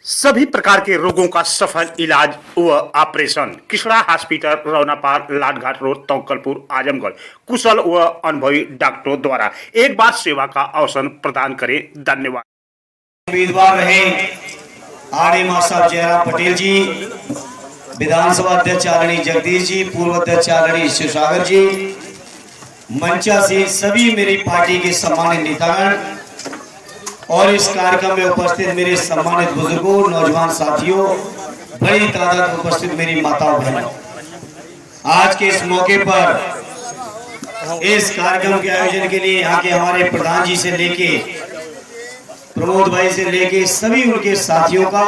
सभी प्रकार के रोगों का सफल इलाज व operation किशड़ा hospital रौनापाल लाटघाट road Taukalpur Azamgarh कुशल व अनुभवी डॉक्टरों द्वारा एक बार सेवा का अवसर प्रदान करें। धन्यवाद। उम्मीदवार रहे आर.ए. साहब जयराम पटेल जी, विधानसभा अध्यक्ष आदरणीय जगदीश जी, पूर्व अध्यक्ष आदरणीय शिवसागर जी, मंचा से सभी मेरी पार्टी के सम्मानित नेतागण और इस कार्यक्रम में उपस्थित मेरे सम्मानित बुजुर्गों, नौजवान साथियों, बड़ी तादाद में उपस्थित मेरी माताओं बहनों, आज के इस मौके पर इस कार्यक्रम के आयोजन के लिए यहाँ के हमारे प्रधान जी से लेके प्रमोद भाई से लेके सभी उनके साथियों का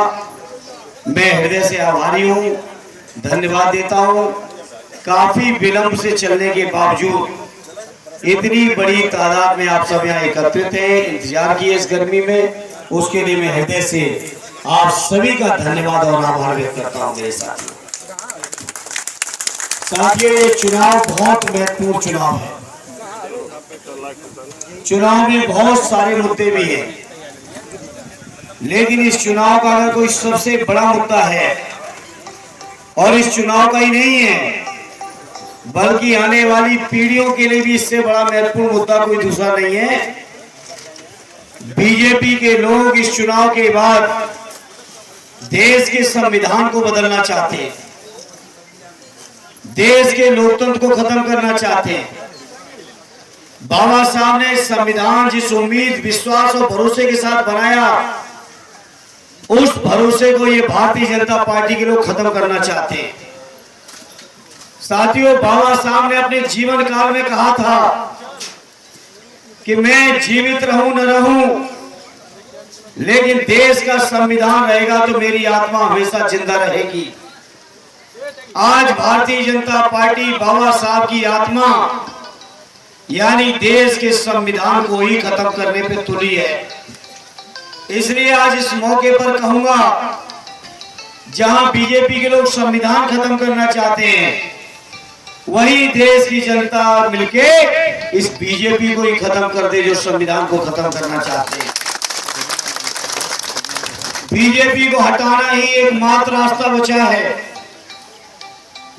मैं हृदय से आभारी हूँ, धन्यवाद देता हूँ। काफी विलंब से चलने के बावजूद इतनी बड़ी तादाद में आप सब यहाँ एकत्रित हैं, इंतजार किए इस गर्मी में, उसके लिए मैं हृदय से आप सभी का धन्यवाद और आभार व्यक्त करता हूँ। मेरे साथियों, ये चुनाव बहुत महत्वपूर्ण चुनाव है। चुनाव में बहुत सारे मुद्दे भी हैं, लेकिन इस चुनाव का अगर कोई सबसे बड़ा मुद्दा है, और इस चुनाव का ही नहीं है बल्कि आने वाली पीढ़ियों के लिए भी इससे बड़ा महत्वपूर्ण मुद्दा कोई दूसरा नहीं है। बीजेपी के लोग इस चुनाव के बाद देश के संविधान को बदलना चाहते हैं, देश के लोकतंत्र को खत्म करना चाहते हैं। बाबा साहब ने संविधान जिस उम्मीद, विश्वास और भरोसे के साथ बनाया, उस भरोसे को ये भारतीय जनता पार्टी के लोग खत्म करना चाहते हैं। साथियों, बाबा साहब ने अपने जीवन काल में कहा था कि मैं जीवित रहूं न रहूं, लेकिन देश का संविधान रहेगा तो मेरी आत्मा हमेशा जिंदा रहेगी। आज भारतीय जनता पार्टी बाबा साहब की आत्मा यानी देश के संविधान को ही खत्म करने पे तुली है। इसलिए आज इस मौके पर कहूंगा, जहां बीजेपी के लोग संविधान खत्म करना चाहते हैं, वही देश की जनता मिलके इस बीजेपी को ही खत्म कर दे जो संविधान को खत्म करना चाहते हैं। बीजेपी को हटाना ही एकमात्र रास्ता बचा है।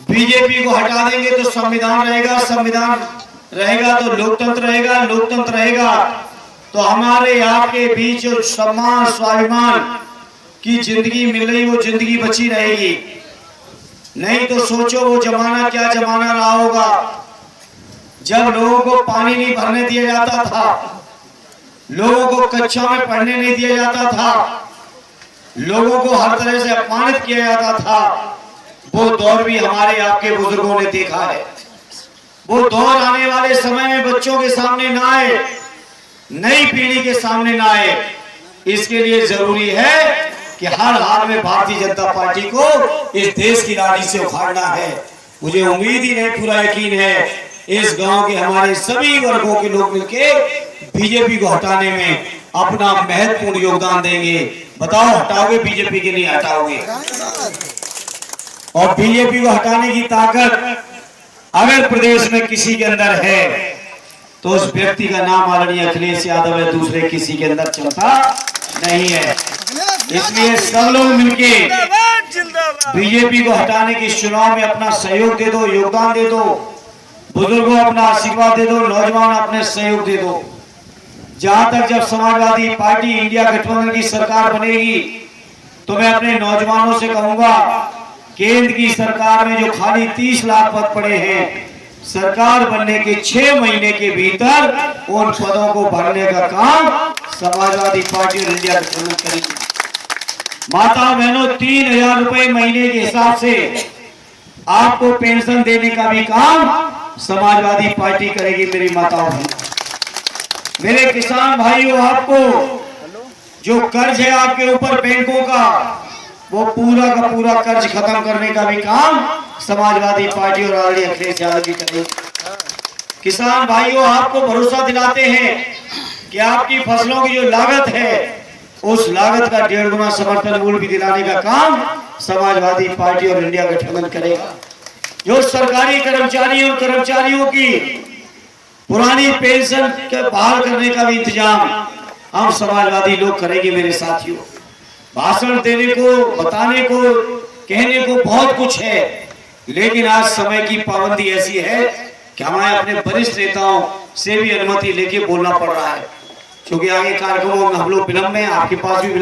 बीजेपी को हटा देंगे तो संविधान रहेगा, संविधान रहेगा तो लोकतंत्र रहेगा, लोकतंत्र रहेगा तो हमारे आपके बीच जो सम्मान, स्वाभिमान की जिंदगी मिल रही, वो जिंदगी बची रहेगी। नहीं तो सोचो वो जमाना क्या जमाना रहा होगा, जब लोगों को पानी नहीं भरने दिया जाता था, लोगों को कक्षा में पढ़ने नहीं दिया जाता था, लोगों को हर तरह से अपमानित किया जाता था। वो दौर भी हमारे आपके बुजुर्गों ने देखा है। वो दौर आने वाले समय में बच्चों के सामने ना आए, नई पीढ़ी के सामने ना आए। इसके लिए जरूरी है कि हर हाल में भारतीय जनता पार्टी को इस देश की लाठी से उखाड़ना है। मुझे उम्मीद ही नहीं, पूरा यकीन है, इस गांव के हमारे सभी वर्गों के लोग मिलके बीजेपी को हटाने में अपना महत्वपूर्ण योगदान देंगे। बताओ, हटाओगे बीजेपी के लिए? हटाओगे? और बीजेपी को हटाने की ताकत अगर प्रदेश में किसी के अंदर है तो उस व्यक्ति का नाम आदरणीय अखिलेश यादव है, दूसरे किसी के अंदर चलता नहीं है। इसलिए सब लोग मिलके बीजेपी को हटाने के इस चुनाव में अपना सहयोग दे दो, योगदान दे दो। बुजुर्गों अपना आशीर्वाद दे दो, नौजवान अपने सहयोग दे दो। जहां तक जब समाजवादी पार्टी इंडिया गठबंधन की सरकार बनेगी तो मैं अपने नौजवानों से कहूंगा, केंद्र की सरकार में जो खाली 30 लाख पद पड़े हैं, सरकार बनने के 6 महीने के भीतर उन पदों को भरने का काम समाजवादी पार्टी और इंडिया गठबंधन करेगी। माता बहनों, 3000 रुपए महीने के हिसाब से आपको पेंशन देने का भी काम समाजवादी पार्टी करेगी। मेरी माताओं बहनों, मेरे किसान भाइयों, आपको जो कर्ज है आपके ऊपर बैंकों का, वो पूरा का पूरा कर्ज खत्म करने का भी काम समाजवादी पार्टी और आदरणीय अखिलेश यादव जी करेंगे। किसान भाइयों, आपको भरोसा दिलाते हैं कि आपकी फसलों की जो लागत है, उस लागत का 1.5 गुना समर्थन मूल्य भी दिलाने का काम समाजवादी पार्टी और इंडिया गठबंधन करेगा। जो सरकारी कर्मचारियों की पुरानी पेंशन के बहाल करने का भी इंतजाम हम समाजवादी लोग करेंगे। मेरे साथियों, भाषण देने को, बताने को, कहने को बहुत कुछ है, लेकिन आज समय की पाबंदी ऐसी है कि हमें अपने वरिष्ठ नेताओं से भी अनुमति लेके बोलना पड़ रहा है, क्योंकि आगे कार्यक्रमों में हम लोग विलंब में, आपके पास भी